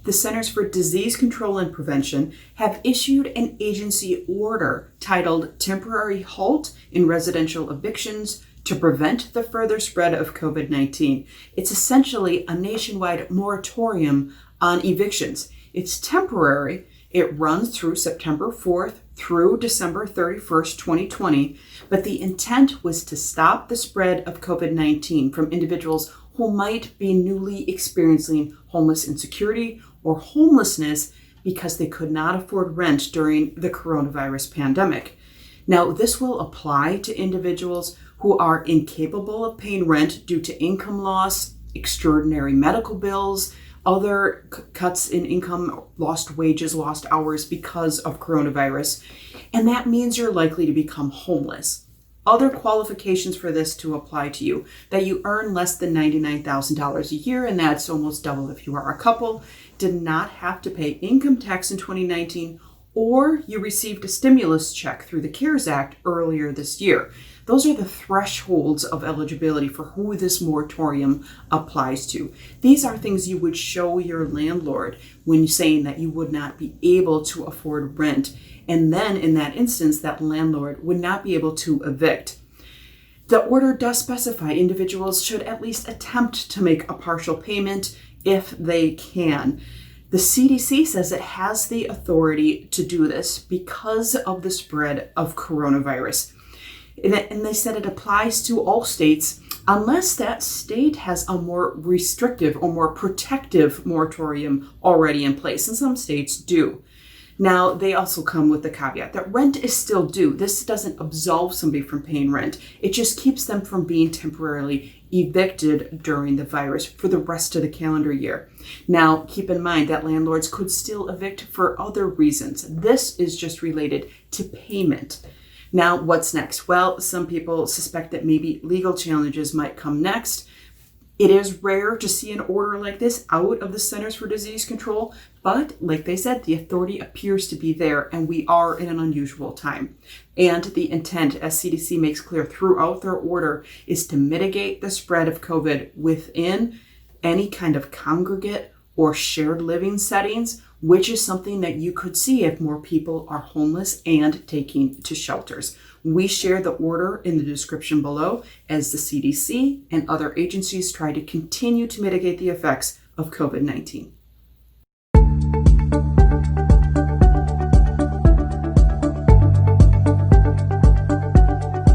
the Centers for Disease Control and Prevention have issued an agency order titled Temporary Halt in Residential Evictions to prevent the further spread of COVID-19. It's essentially a nationwide moratorium on evictions. It's temporary. It runs through September 4th through December 31st, 2020, but the intent was to stop the spread of COVID-19 from individuals who might be newly experiencing homeless insecurity or homelessness because they could not afford rent during the coronavirus pandemic. Now, this will apply to individuals who are incapable of paying rent due to income loss, extraordinary medical bills, other cuts in income, lost wages, lost hours because of coronavirus. And that means you're likely to become homeless. Other qualifications for this to apply to you: that you earn less than $99,000 a year, and that's almost double if you are a couple, did not have to pay income tax in 2019, or you received a stimulus check through the CARES Act earlier this year. Those are the thresholds of eligibility for who this moratorium applies to. These are things you would show your landlord when saying that you would not be able to afford rent. And then in that instance, that landlord would not be able to evict. The order does specify individuals should at least attempt to make a partial payment if they can. The CDC says it has the authority to do this because of the spread of coronavirus. And they said it applies to all states unless that state has a more restrictive or more protective moratorium already in place, and some states do. Now, they also come with the caveat that rent is still due. This doesn't absolve somebody from paying rent. It just keeps them from being temporarily evicted during the virus for the rest of the calendar year. Now, keep in mind that landlords could still evict for other reasons. This is just related to payment. Now, what's next? Well, some people suspect that maybe legal challenges might come next. It is rare to see an order like this out of the Centers for Disease Control, but like they said, the authority appears to be there, and we are in an unusual time. And the intent, as CDC makes clear throughout their order, is to mitigate the spread of COVID within any kind of congregate or shared living settings, which is something that you could see if more people are homeless and taking to shelters. We share the order in the description below as the CDC and other agencies try to continue to mitigate the effects of COVID-19.